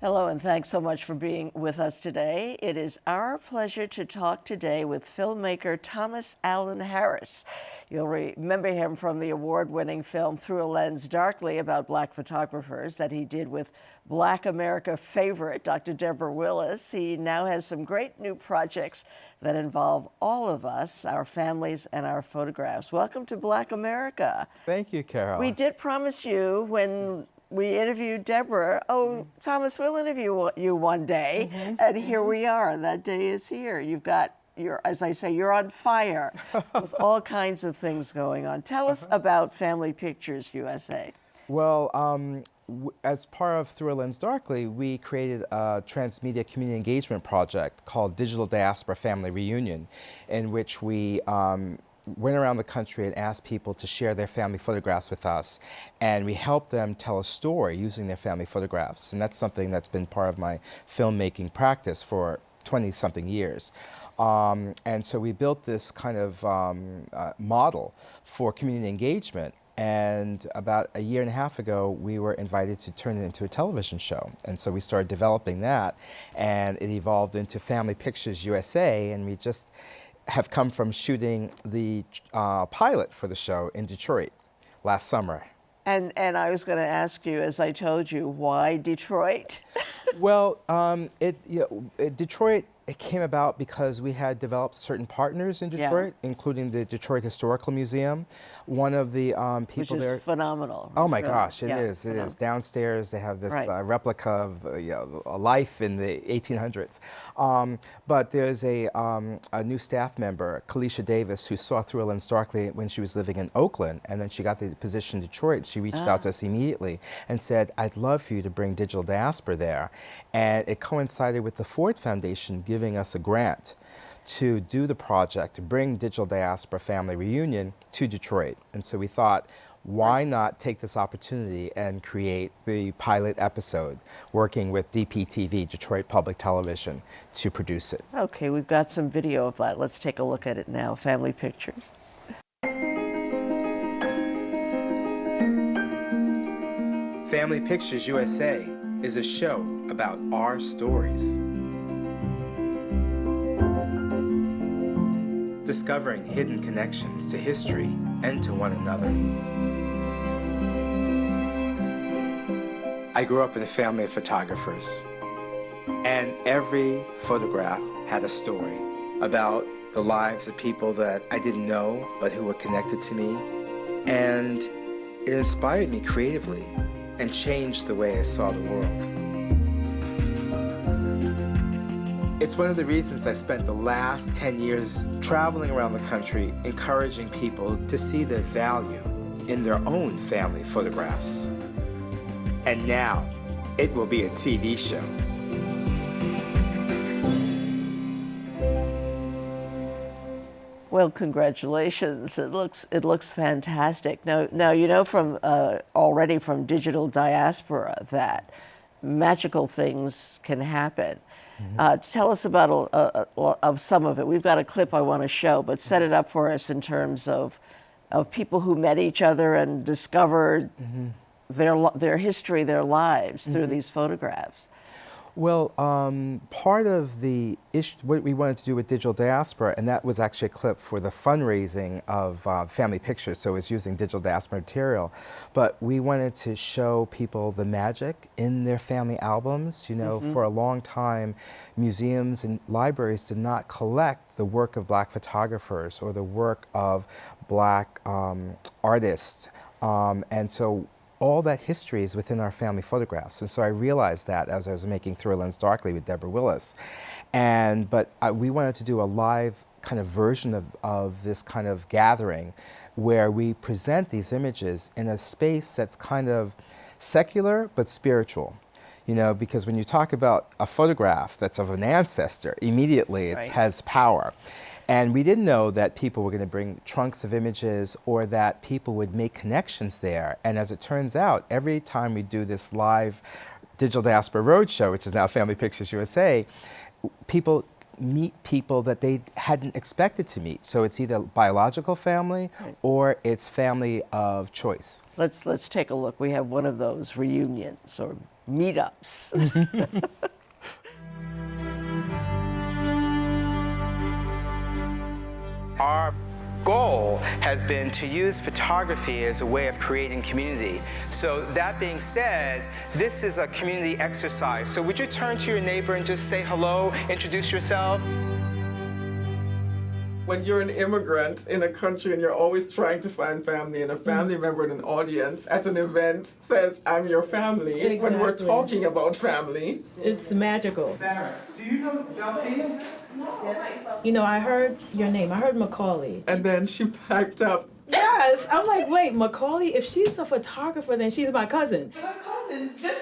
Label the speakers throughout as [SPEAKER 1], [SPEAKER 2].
[SPEAKER 1] Hello, and thanks so much for being with us today. It is our pleasure to talk today with filmmaker Thomas Allen Harris. You'll remember him from the award-winning film Through a Lens Darkly about Black photographers that he did with Black America favorite Dr. Deborah Willis. He now has some great new projects that involve all of us, our families, and our photographs. Welcome to Black America.
[SPEAKER 2] Thank you, Carol.
[SPEAKER 1] We did promise you when we interviewed Deborah, Thomas, we'll interview you one day, and here we are. That day is here. You've got, as I say, you're on fire with all kinds of things going on. Tell us about Family Pictures USA.
[SPEAKER 2] Well, as part of Through a Lens Darkly, we created a transmedia community engagement project called Digital Diaspora Family Reunion, in which we went around the country and asked people to share their family photographs with us, and we helped them tell a story using their family photographs. And that's something that's been part of my filmmaking practice for 20-something years. And so we built this kind of model for community engagement. And about a year and a half ago, we were invited to turn it into a television show. And so we started developing that, and it evolved into Family Pictures USA, and we just have come from shooting the pilot for the show in Detroit last summer.
[SPEAKER 1] And I was going to ask you, as I told you, why Detroit?
[SPEAKER 2] Well, Detroit, it came about because we had developed certain partners in Detroit, including the Detroit Historical Museum. One of the people there—
[SPEAKER 1] Which is phenomenal.
[SPEAKER 2] Oh my gosh, it is. It is. Downstairs, they have this replica of a life in the 1800s. But there's a new staff member, Kalisha Davis, who saw Through a Lens Darkly when she was living in Oakland, and then she got the position in Detroit. She reached out to us immediately and said, "I'd love for you to bring Digital Diaspora there." And it coincided with the Ford Foundation giving us a grant to do the project, to bring Digital Diaspora Family Reunion to Detroit. And so we thought, why not take this opportunity and create the pilot episode, working with DPTV, Detroit Public Television, to produce it.
[SPEAKER 1] Okay, we've got some video of that. Let's take a look at it now. Family Pictures.
[SPEAKER 2] Family Pictures USA is a show about our stories. Discovering hidden connections to history and to one another. I grew up in a family of photographers, and every photograph had a story about the lives of people that I didn't know but who were connected to me, and it inspired me creatively and changed the way I saw the world. It's one of the reasons I spent the last 10 years traveling around the country encouraging people to see the value in their own family photographs. And now, it will be a TV show.
[SPEAKER 1] Well, congratulations. It looks fantastic. Now you know from already from Digital Diaspora that magical things can happen. Tell us about of some of it. We've got a clip I want to show, but set it up for us in terms of people who met each other and discovered their history, their lives through these photographs.
[SPEAKER 2] Well, part of the issue, what we wanted to do with Digital Diaspora, and that was actually a clip for the fundraising of Family Pictures, so it's using Digital Diaspora material, but we wanted to show people the magic in their family albums. You know, for a long time, museums and libraries did not collect the work of Black photographers or the work of Black artists, and so all that history is within our family photographs. And so I realized that as I was making Through a Lens Darkly with Deborah Willis. But we wanted to do a live kind of version of this kind of gathering where we present these images in a space that's kind of secular but spiritual. You know, because when you talk about a photograph that's of an ancestor, immediately it has power. And we didn't know that people were going to bring trunks of images or that people would make connections there. And as it turns out, every time we do this live Digital Diaspora Roadshow, which is now Family Pictures USA, people meet people that they hadn't expected to meet. So it's either biological family or it's family of choice.
[SPEAKER 1] Let's take a look. We have one of those reunions or meetups.
[SPEAKER 2] Our goal has been to use photography as a way of creating community. So that being said, this is a community exercise. So would you turn to your neighbor and just say hello, introduce yourself?
[SPEAKER 3] When you're an immigrant in a country and you're always trying to find family, and a family member in an audience at an event says, I'm your family,
[SPEAKER 4] Exactly.
[SPEAKER 3] when we're talking about family.
[SPEAKER 4] It's magical.
[SPEAKER 2] Barrett, do you know Delphine?
[SPEAKER 4] You know, I heard your name. I heard Macaulay.
[SPEAKER 3] And then she piped up,
[SPEAKER 4] Yes. I'm like, wait, Macaulay? If she's a photographer, then she's my cousin. My cousin's this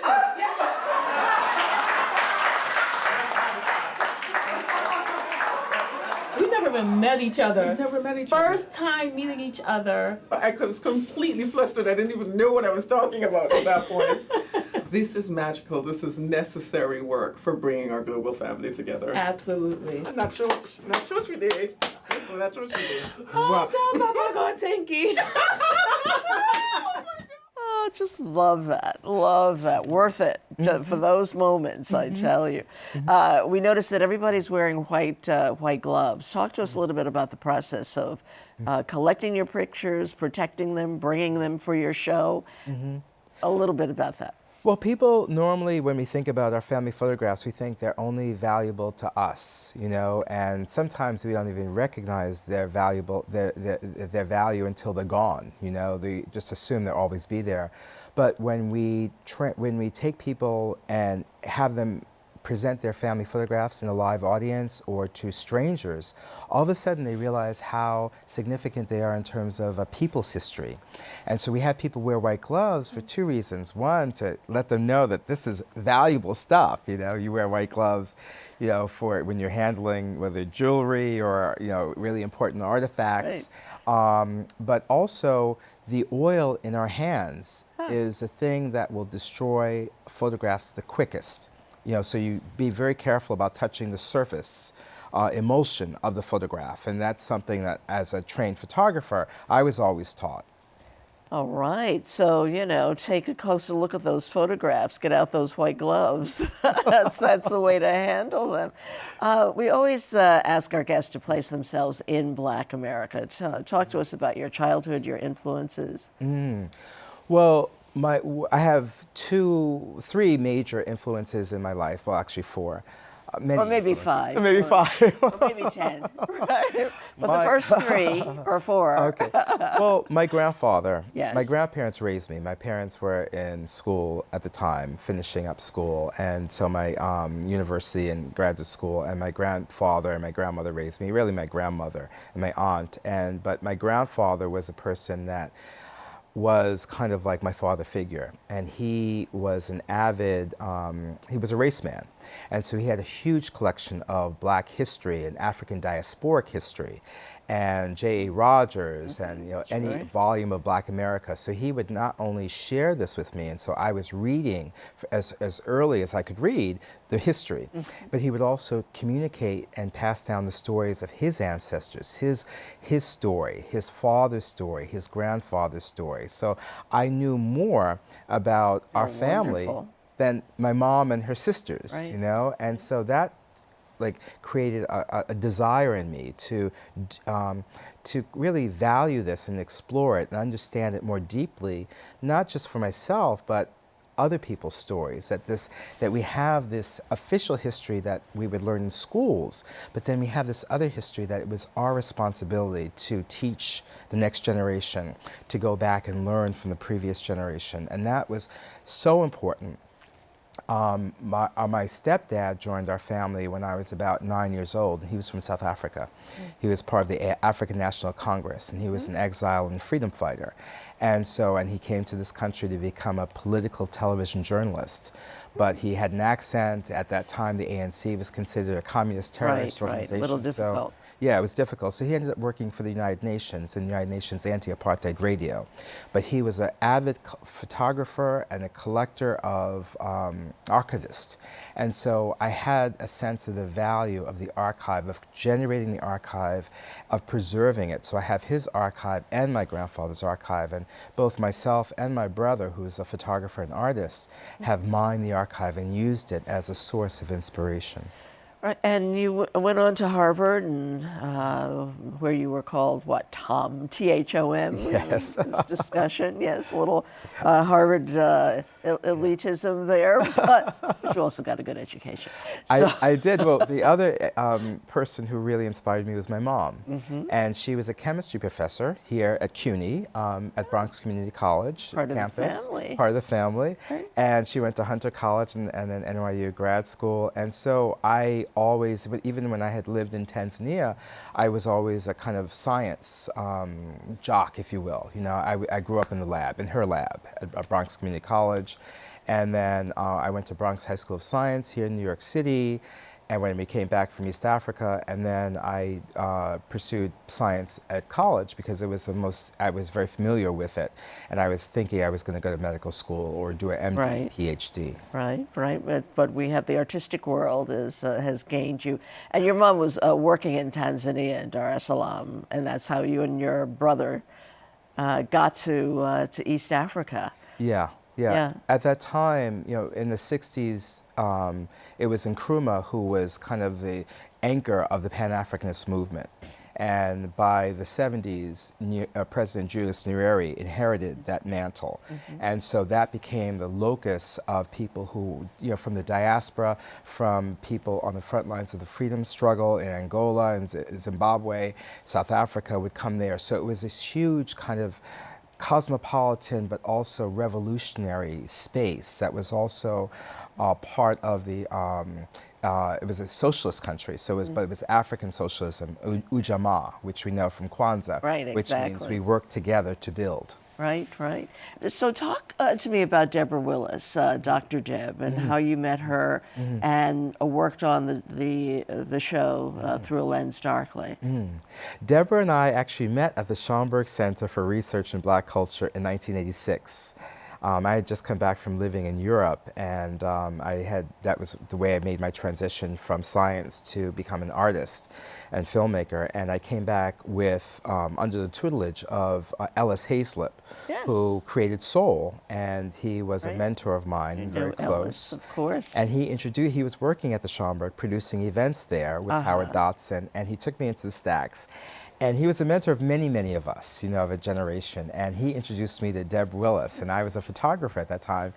[SPEAKER 4] We've never even met each other.
[SPEAKER 3] we've never met each other.
[SPEAKER 4] First time meeting each other.
[SPEAKER 3] I was completely flustered. I didn't even know what I was talking about at that point. This is magical. This is necessary work for bringing our global family together.
[SPEAKER 4] Absolutely.
[SPEAKER 3] Not sure what we did. Not sure what we did.
[SPEAKER 4] Oh, tell Papa go tanky.
[SPEAKER 1] Oh, just love that. Love that. Worth it for those moments, I tell you. We noticed that everybody's wearing white gloves. Talk to us a little bit about the process of collecting your pictures, protecting them, bringing them for your show. A little bit about that.
[SPEAKER 2] Well, people normally, when we think about our family photographs, we think they're only valuable to us, you know, and sometimes we don't even recognize their value until they're gone, you know. They just assume they'll always be there. But when we take people and have them present their family photographs in a live audience or to strangers, all of a sudden they realize how significant they are in terms of a people's history. And so we have people wear white gloves for two reasons. One, to let them know that this is valuable stuff. You know, you wear white gloves, you know, for when you're handling whether jewelry or, you know, really important artifacts. Right. But also, the oil in our hands is a thing that will destroy photographs the quickest. You know, so you be very careful about touching the surface emulsion of the photograph, and that's something that, as a trained photographer, I was always taught.
[SPEAKER 1] All right, so, you know, take a closer look at those photographs, get out those white gloves. that's the way to handle them. We always ask our guests to place themselves in Black America. Talk to us about your childhood, your influences.
[SPEAKER 2] Well, I have three major influences in my life. Well, actually four.
[SPEAKER 1] Or maybe five.
[SPEAKER 2] Maybe five.
[SPEAKER 1] Or maybe 10. Right? But the first three or four.
[SPEAKER 2] Okay. Well, my grandfather,
[SPEAKER 1] Yes.
[SPEAKER 2] my grandparents raised me. My parents were in school at the time, finishing up school, and so my university and graduate school, and my grandfather and my grandmother raised me, really my grandmother and my aunt. But my grandfather was a person that was kind of like my father figure, and he was an avid, he was a race man, and so he had a huge collection of Black history and African diasporic history, and J.A. Rogers, and, you know, any volume of Black America. So he would not only share this with me, and so I was reading as early as I could read the history, but he would also communicate and pass down the stories of his ancestors, his story, his father's story, his grandfather's story. So I knew more about our family than my mom and her sisters, you know, and so that created a desire in me to really value this and explore it and understand it more deeply, not just for myself, but other people's stories, that we have this official history that we would learn in schools, but then we have this other history that it was our responsibility to teach the next generation, to go back and learn from the previous generation, and that was so important. My stepdad joined our family when I was about 9 years old, and he was from South Africa. He was part of the African National Congress, and he was an exile and freedom fighter. And he came to this country to become a political television journalist. But he had an accent. At that time, the ANC was considered a communist terrorist organization.
[SPEAKER 1] Right, a little difficult.
[SPEAKER 2] Yeah, it was difficult. So he ended up working for the United Nations and the United Nations Anti-Apartheid Radio. But he was an avid photographer and a collector of archivist. And so I had a sense of the value of the archive, of generating the archive, of preserving it. So I have his archive and my grandfather's archive. And both myself and my brother, who's a photographer and artist, have mined the archive and used it as a source of inspiration.
[SPEAKER 1] Right, and you went on to Harvard, and where you were called what, Tom, T-H-O-M?
[SPEAKER 2] Yes.
[SPEAKER 1] This discussion, yes, a little Harvard elitism there, but you also got a good education. So.
[SPEAKER 2] I did. Well, the other person who really inspired me was my mom, and she was a chemistry professor here at CUNY, at Bronx Community College campus. Part of the family. Right. And she went to Hunter College and then NYU grad school, and so I always, even when I had lived in Tanzania, I was always a kind of science jock, if you will. You know, I grew up in the lab, in her lab at Bronx Community College, and then I went to Bronx High School of Science here in New York City, and when we came back from East Africa, and then I pursued science at college because it was I was very familiar with it, and I was thinking I was going to go to medical school or do an MD, PhD.
[SPEAKER 1] Right. But we have the artistic world has gained you, and your mom was working in Tanzania, in Dar es Salaam, and that's how you and your brother got to East Africa.
[SPEAKER 2] Yeah. At that time, you know, in the 60s, it was Nkrumah who was kind of the anchor of the Pan-Africanist movement. And by the 70s, President Julius Nyerere inherited that mantle. And so that became the locus of people who, you know, from the diaspora, from people on the front lines of the freedom struggle in Angola and Zimbabwe, South Africa would come there. So it was this huge kind of cosmopolitan but also revolutionary space that was also part of the, it was a socialist country, so it was, but it was African socialism, Ujamaa, which we know from Kwanzaa, which means we work together to build.
[SPEAKER 1] Right. So talk to me about Deborah Willis, Dr. Deb, and how you met her and worked on the show Through a Lens Darkly.
[SPEAKER 2] Deborah and I actually met at the Schomburg Center for Research in Black Culture in 1986. I had just come back from living in Europe, and that was the way I made my transition from science to become an artist and filmmaker. And I came back with, under the tutelage of Ellis Hayslip, who created Soul, and he was a mentor of mine, very close.
[SPEAKER 1] Ellis, of course.
[SPEAKER 2] And he was working at the Schomburg, producing events there with Howard Dotson, and he took me into the stacks. And he was a mentor of many, many of us, you know, of a generation. And he introduced me to Deb Willis, and I was a photographer at that time.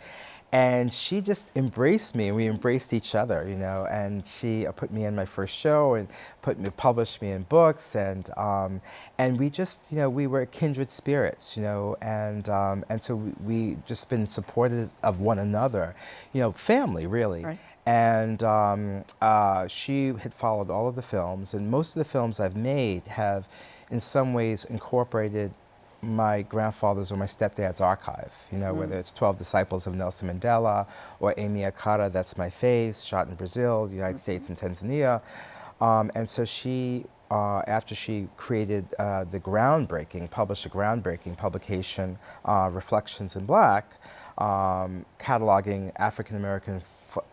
[SPEAKER 2] And she just embraced me, and we embraced each other, you know. And she put me in my first show and published me in books, and we just, you know, we were kindred spirits, you know. And so we just been supportive of one another, you know, family really. Right. And she had followed all of the films, and most of the films I've made have in some ways incorporated my grandfather's or my stepdad's archive, you know, whether it's 12 Disciples of Nelson Mandela or Emmy, That's My Face, shot in Brazil, the United States and Tanzania. And so she, after she created published a groundbreaking publication, Reflections in Black, cataloging African-American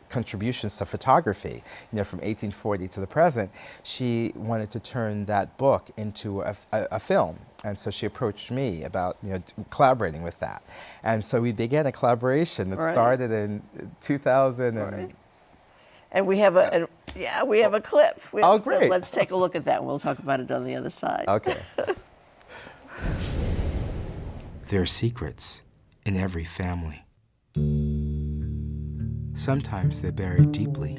[SPEAKER 2] contributions to photography, you know, from 1840 to the present, she wanted to turn that book into a film. And so she approached me about, you know, collaborating with that. And so we began a collaboration that started in 2000.
[SPEAKER 1] And we have a clip.
[SPEAKER 2] Oh, great.
[SPEAKER 1] Let's take a look at that, and we'll talk about it on the other side.
[SPEAKER 2] Okay.
[SPEAKER 5] There are secrets in every family. Sometimes they're buried deeply,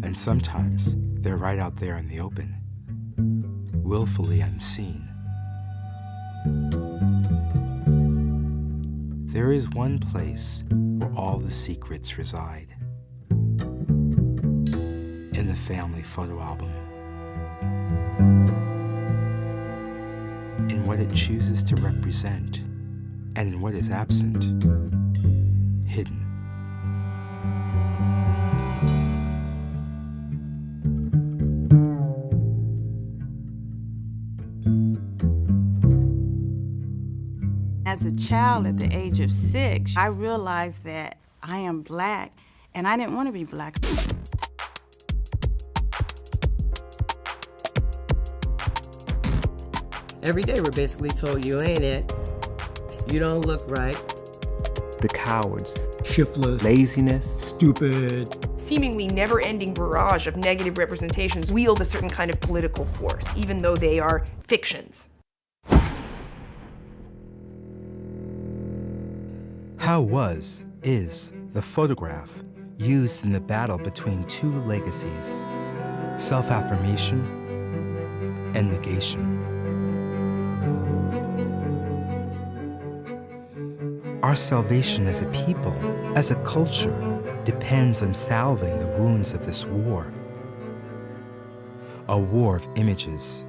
[SPEAKER 5] and sometimes they're right out there in the open, willfully unseen. There is one place where all the secrets reside, in the family photo album, in what it chooses to represent, and in what is absent, hidden.
[SPEAKER 6] As a child at the age of 6, I realized that I am Black, and I didn't want to be Black.
[SPEAKER 7] Every day we're basically told you ain't it, you don't look right.
[SPEAKER 5] The cowards,
[SPEAKER 7] Shiftless,
[SPEAKER 5] laziness,
[SPEAKER 7] stupid.
[SPEAKER 8] Seemingly never-ending barrage of negative representations wield a certain kind of political force, even though they are fictions.
[SPEAKER 5] how is the photograph used in the battle between two legacies, self-affirmation and negation. Our salvation as a people, as a culture, depends on salving the wounds of this war. A war of images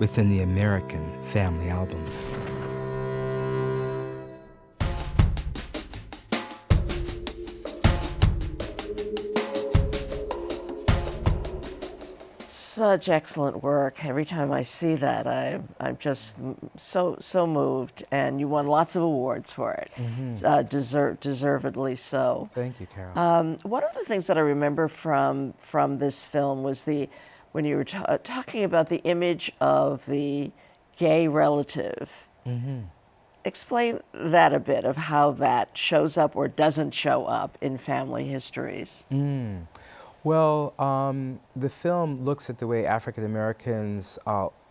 [SPEAKER 5] within the American Family Album.
[SPEAKER 1] Such excellent work. Every time I see that, I'm just so moved. And you won lots of awards for it, deservedly so.
[SPEAKER 2] Thank you, Carol.
[SPEAKER 1] One of the things that I remember from this film was when you were talking about the image of the gay relative. Explain that a bit, of how that shows up or doesn't show up in family histories.
[SPEAKER 2] Well, the film looks at the way African Americans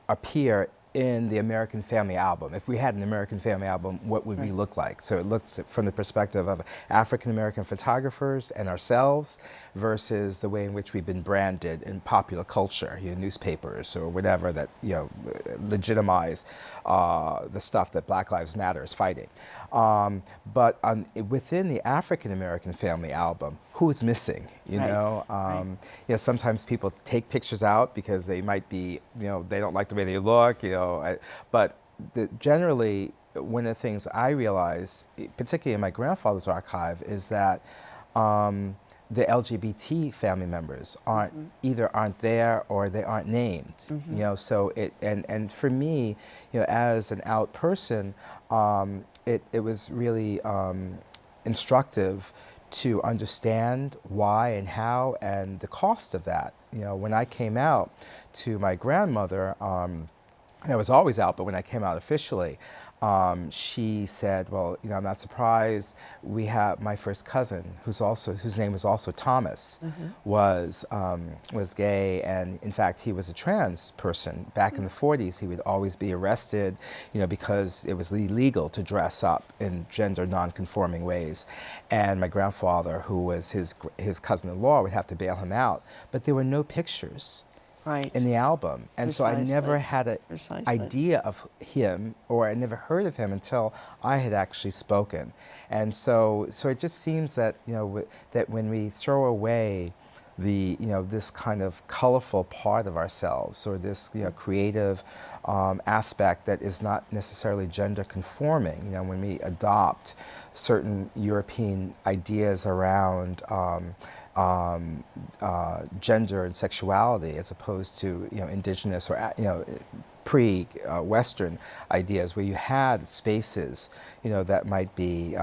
[SPEAKER 2] appear in the American Family Album. If we had an American Family Album, what would we look like? So it looks at, from the perspective of African American photographers and ourselves versus the way in which we've been branded in popular culture, newspapers or whatever that legitimize the stuff that Black Lives Matter is fighting. But within the African American Family Album, who is missing? Sometimes people take pictures out because they might be, they don't like the way they look, but generally, one of the things I realized, particularly in my grandfather's archive, is that the LGBT family members either aren't there or they aren't named. So and for me, as an out person, it was really instructive to understand why and how and the cost of that. When I came out to my grandmother, I was always out, but when I came out officially, she said, well, I'm not surprised. We have my first cousin, whose name was also Thomas, was gay, and in fact, he was a trans person. Back in the 40s, he would always be arrested, because it was illegal to dress up in gender non-conforming ways. And my grandfather, who was his cousin-in-law, would have to bail him out. But there were no pictures in the album. And so I never had an idea of him, or I never heard of him until I had actually spoken. And so it just seems that, that when we throw away this kind of colorful part of ourselves, or this, creative aspect that is not necessarily gender conforming, when we adopt certain European ideas around gender and sexuality, as opposed to indigenous or pre-Western ideas, where you had spaces that might be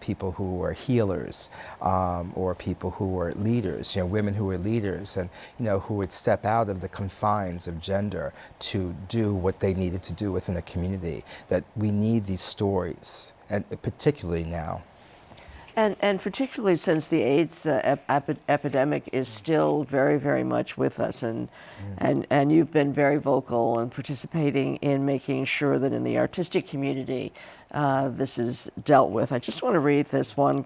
[SPEAKER 2] people who were healers, or people who were leaders, women who were leaders, and who would step out of the confines of gender to do what they needed to do within a community. That we need these stories, and particularly now.
[SPEAKER 1] And particularly since the AIDS epidemic is still very, very much with us, and you've been very vocal and participating in making sure that in the artistic community this is dealt with. I just want to read this one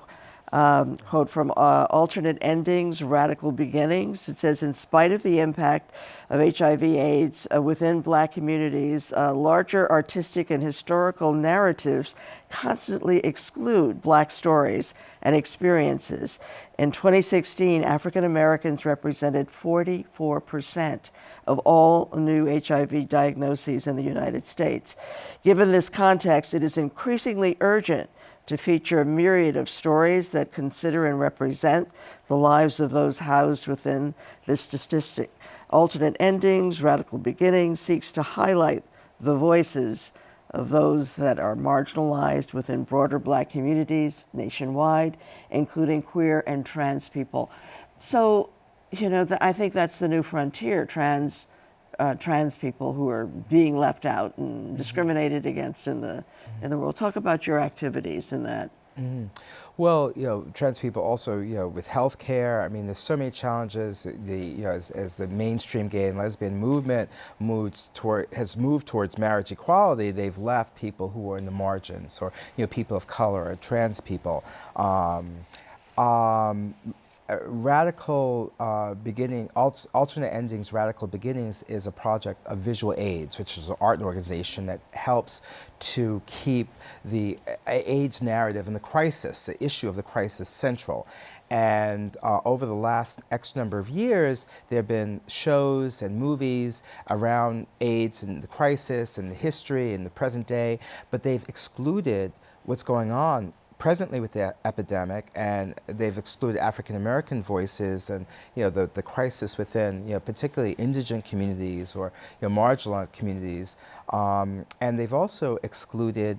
[SPEAKER 1] quote from Alternate Endings, Radical Beginnings. It says, in spite of the impact of HIV/AIDS within Black communities, larger artistic and historical narratives constantly exclude Black stories and experiences. In 2016, African Americans represented 44% of all new HIV diagnoses in the United States. Given this context, it is increasingly urgent to feature a myriad of stories that consider and represent the lives of those housed within this statistic. Alternate Endings, Radical Beginnings seeks to highlight the voices of those that are marginalized within broader Black communities nationwide, including queer and trans people. So, I think that's the new frontier. Trans trans people who are being left out and discriminated against in the world. Talk about your activities in that.
[SPEAKER 2] Well, trans people also, with healthcare. I mean, there's so many challenges. As the mainstream gay and lesbian movement has moved towards marriage equality, they've left people who are in the margins, or people of color, or trans people. Alternate Endings, Radical Beginnings is a project of Visual AIDS, which is an art organization that helps to keep the AIDS narrative and the issue of the crisis central. And over the last X number of years, there have been shows and movies around AIDS and the crisis and the history and the present day, but they've excluded what's going on presently with the epidemic, and they've excluded African American voices and the crisis within particularly indigent communities or marginalized communities, and they've also excluded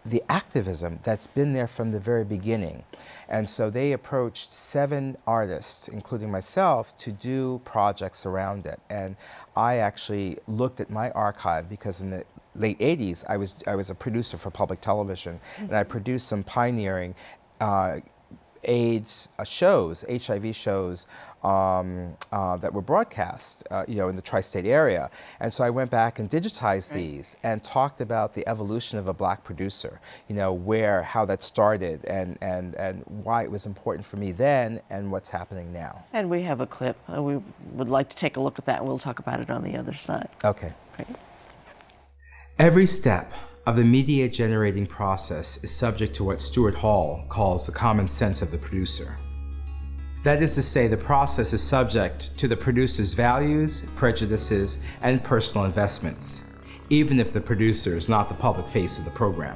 [SPEAKER 2] the activism that's been there from the very beginning. And so they approached 7 artists, including myself, to do projects around it. And I actually looked at my archive, because in the late 80s, I was a producer for public television, and I produced some pioneering AIDS shows, HIV shows that were broadcast, in the tri-state area. And so I went back and digitized these and talked about the evolution of a black producer, how that started and why it was important for me then and what's happening now.
[SPEAKER 1] And we have a clip. We would like to take a look at that, and we'll talk about it on the other side.
[SPEAKER 2] Okay.
[SPEAKER 1] Great.
[SPEAKER 5] Every step of the media generating process is subject to what Stuart Hall calls the common sense of the producer. That is to say, the process is subject to the producer's values, prejudices, and personal investments, even if the producer is not the public face of the program.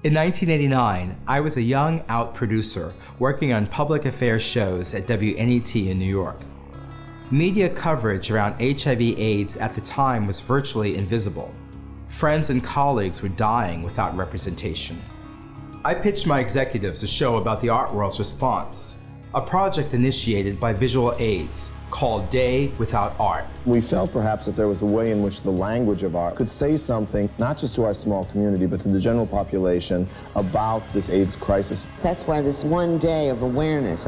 [SPEAKER 5] In 1989, I was a young out producer working on public affairs shows at WNET in New York. Media coverage around HIV/AIDS at the time was virtually invisible. Friends and colleagues were dying without representation. I pitched my executives a show about the art world's response, a project initiated by Visual AIDS called Day Without Art.
[SPEAKER 9] We felt perhaps that there was a way in which the language of art could say something, not just to our small community, but to the general population about this AIDS crisis.
[SPEAKER 10] That's why this one day of awareness,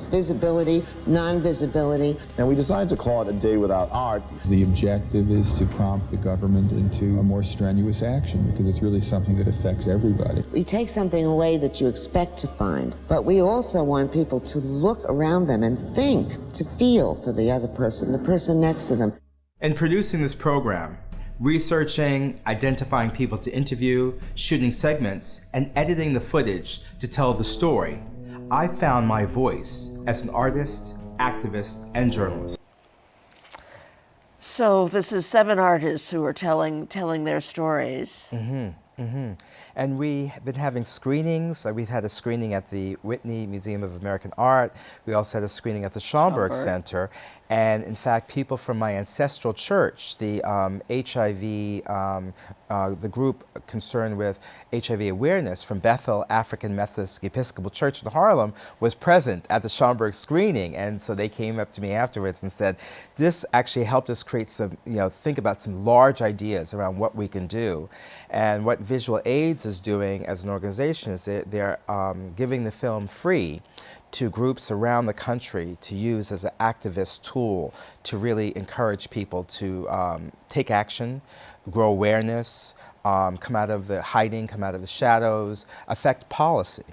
[SPEAKER 10] visibility, non-visibility.
[SPEAKER 9] And we decided to call it a Day Without Art.
[SPEAKER 11] The objective is to prompt the government into a more strenuous action, because it's really something that affects everybody.
[SPEAKER 10] We take something away that you expect to find, but we also want people to look around them and think, to feel for the other person, the person next to them.
[SPEAKER 5] In producing this program, researching, identifying people to interview, shooting segments, and editing the footage to tell the story, I found my voice as an artist, activist, and journalist.
[SPEAKER 1] So this is 7 artists who are telling their stories.
[SPEAKER 2] And we've been having screenings. We've had a screening at the Whitney Museum of American Art. We also had a screening at the Schomburg Center. And in fact, people from my ancestral church, the the group concerned with HIV awareness from Bethel African Methodist Episcopal Church in Harlem, was present at the Schomburg screening. And so they came up to me afterwards and said, this actually helped us create some, think about some large ideas around what we can do. And what Visual AIDS is doing as an organization is they're giving the film free to groups around the country to use as an activist tool to really encourage people to take action, grow awareness, come out of the hiding, come out of the shadows, affect policy.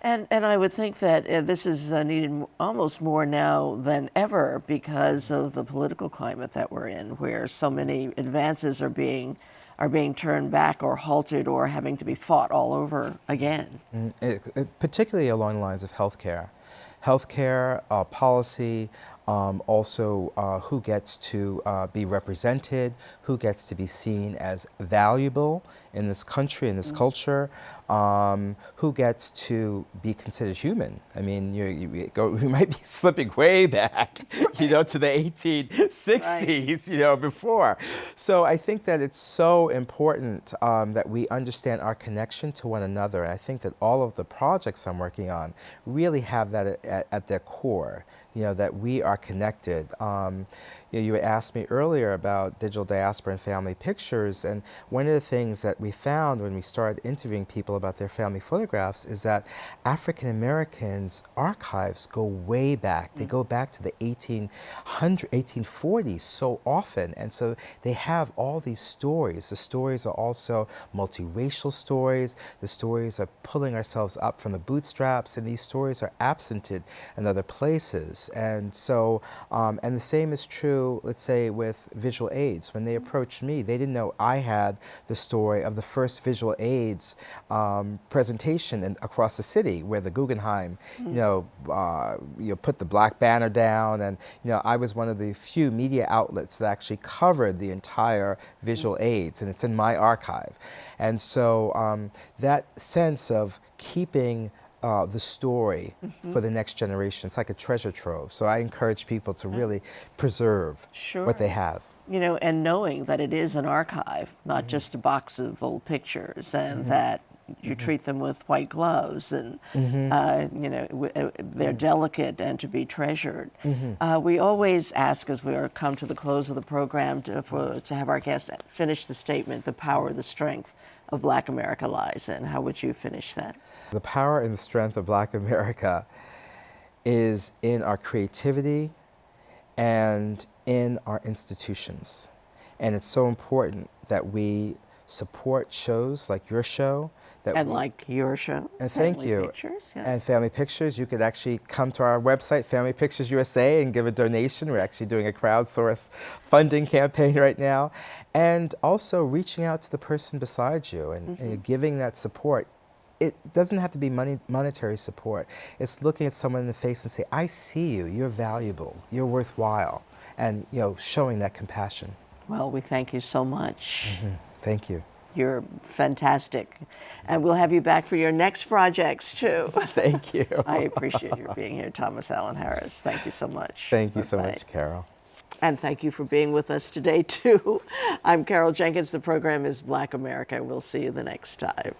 [SPEAKER 1] And I would think that this is needed almost more now than ever because of the political climate that we're in, where so many advances are being turned back or halted or having to be fought all over again.
[SPEAKER 2] Particularly along the lines of healthcare. Healthcare, policy, also who gets to be represented, who gets to be seen as valuable in this country, in this culture, who gets to be considered human. I mean, we might be slipping way back, to the 1860s, before. So I think that it's so important that we understand our connection to one another. And I think that all of the projects I'm working on really have that at their core, that we are connected. You asked me earlier about digital diaspora and family pictures, and one of the things that we found when we started interviewing people about their family photographs is that African Americans' archives go way back. They go back to the 1840s so often, and so they have all these stories. The stories are also multiracial stories. The stories are pulling ourselves up from the bootstraps, and these stories are absented in other places. And so, and the same is true, let's say, with visual aids. When they approached me, they didn't know I had the story of the first visual aids presentation across the city, where the Guggenheim, put the black banner down, and I was one of the few media outlets that actually covered the entire visual aids, and it's in my archive. And so that sense of keeping the story for the next generation, it's like a treasure trove. So I encourage people to really preserve what they have.
[SPEAKER 1] And knowing that it is an archive, not just a box of old pictures, and that you treat them with white gloves, and they're delicate and to be treasured. We always ask, as we come to the close of the program, to have our guests finish the statement, "The power, the strength of Black America lies in." How would you finish that?
[SPEAKER 2] The power and the strength of Black America is in our creativity and in our institutions. And it's so important that we support shows like your show.
[SPEAKER 1] Like your show.
[SPEAKER 2] And thank you.
[SPEAKER 1] Pictures, yes.
[SPEAKER 2] And Family Pictures. You could actually come to our website, Family Pictures USA, and give a donation. We're actually doing a crowdsource funding campaign right now. And also reaching out to the person beside you and giving that support. It doesn't have to be monetary support. It's looking at someone in the face and say, "I see you, you're valuable, you're worthwhile," and showing that compassion.
[SPEAKER 1] Well, we thank you so much.
[SPEAKER 2] Thank you.
[SPEAKER 1] You're fantastic. And we'll have you back for your next projects, too.
[SPEAKER 2] Thank you.
[SPEAKER 1] I appreciate your being here, Thomas Allen Harris. Thank you so much.
[SPEAKER 2] Thank you so much, Carol.
[SPEAKER 1] And thank you for being with us today, too. I'm Carol Jenkins. The program is Black America. We'll see you the next time.